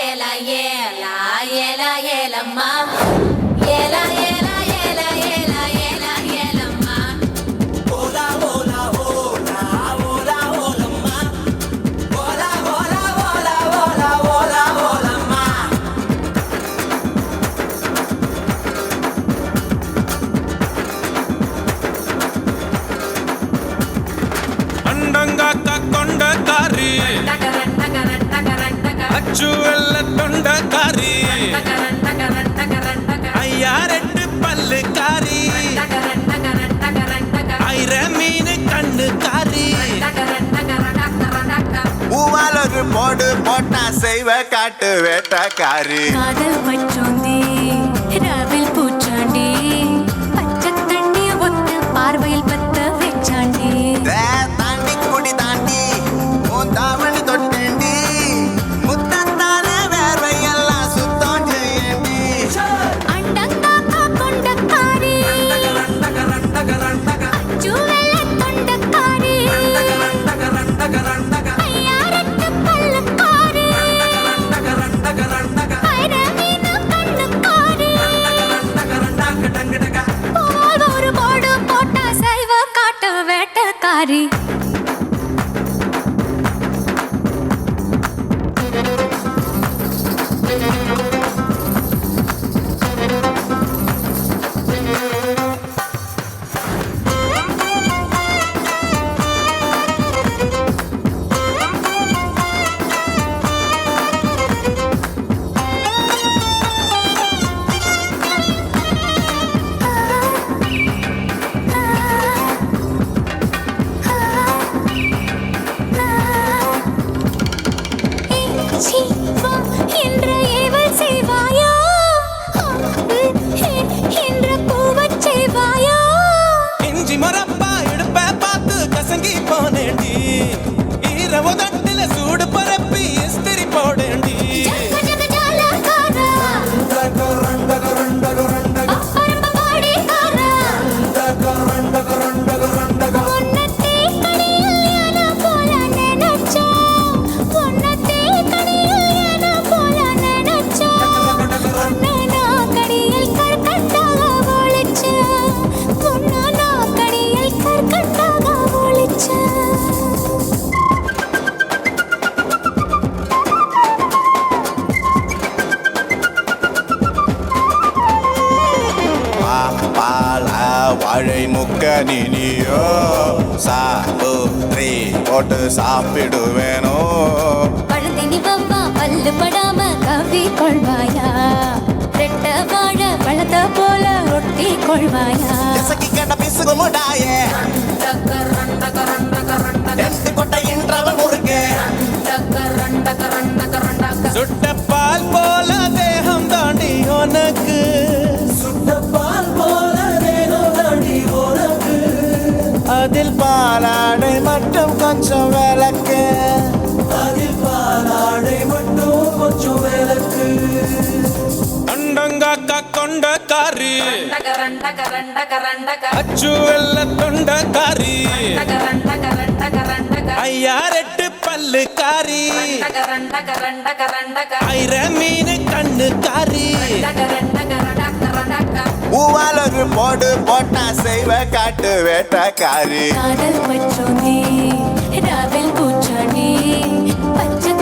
ஏலா ஏலா ஏலா ஏலம்மா ஏலா ஏலா ஏலா ஏலா ஏலா ஏலம்மா ஓலா ஓலா ஓலா ஓலா ஓலம்மா ஓலா ஓலா ஓலா ஓலா ஓலா ஓலம்மா ಅಂಡಂಗಾಕ ಕೊಂಡಕಾರಿ ಅಚ್ಚು ಎಲ್ಲ ತೊಂಡಕಾರಿ ಅಯ್ಯಾರೆಟ್ಟು ಪಲ್ಲು ಕಾರಿ ಐರ ಮೀನು ಕಣ್ಣು ಕಾರಿ பூவாலொரு போடு போட்டா செய்வ காட்டு வேட்டக்காரி காதல் பச்சோந்தி ராவில் பூச்சாண்டி பச்சை தண்ணிய ஒத்த பார்வையில் பத்த வெச்சாண்டி தாண்டி குடி தாண்டி உன் தாவணி தொட்டேண்டி முத்தத்தான வேர்வையெல்லாம் சுத்தம் செய்யண்டி அண்டங்காக்கா கொண்டக்காரி அச்சுவெல்ல தொண்டக்காரி ஐயாரட்டு பல்லுக்காரி ஐர மீனு கண்ணுக்காரி போல் ஒரு போடு போட்டா சைவ காட்டு வேட்டக்காரி என்ற ஏவல் செய்வாயா என்ற கூவச் செய்வாயா இஞ்சி மரப்பா இடுப்ப பார்த்து கசங்கி போனேண்டி ஈரவு தட்டில சூடு பரப்பி இஸ்திரி போடேண்டி ஜகஜகஜாலகாரா அப்பரம்பவாடிகாரா உன்னத்தே கடியில் யானா போல நினைச்சா உன்னத்தே கடியில் யானா போல நினைச்சா உன்னனா கடியில் கற்கண்டாக ஒளிச்சா உன்னனா கடியில் கற்கண்டாக ஒளிச்சா பால வாழை முக்க நீனியோ சாப்பிட்ரி போட்டு சாப்பிடுவேனோ பழுதினி வவ்வா பல்லு படாம கவி கொள்வாயா ரெட்ட வாழ பழத்த போல ஒட்டி கொள்வாயா எசக்கி கண்ட பிசுகு முடாயே ரெண்டு கொட்டையின்றவன் முறுக்கு சுட்ட பால் போல தேகம் தாண்டி உனக்கு பால் போல தேகம் தாண்டி உனக்கு அதில் பாலாடை மட்டும் கொஞ்சம் விளக்கு அதில் பாலாடை மட்டும் கொஞ்சம் விளக்கு ಅಂಡಂಗಾಕ ಕೊಂಡಕಾರಿ ಅಚ್ಚು ಎಲ್ಲ ತೊಂಡಕಾರಿ ಅಯ್ಯಾರೆಟ್ಟು ಪಲ್ಲು ಕಾರಿ ಐರ ಮೀನು ಕಣ್ಣು ಕಾರಿ பூவாலொரு போடு போட்டா செய்வ காட்டு வேட்டக்காரி காதல் பச்சோந்தி ராவில் பூச்சாண்டி பச்சை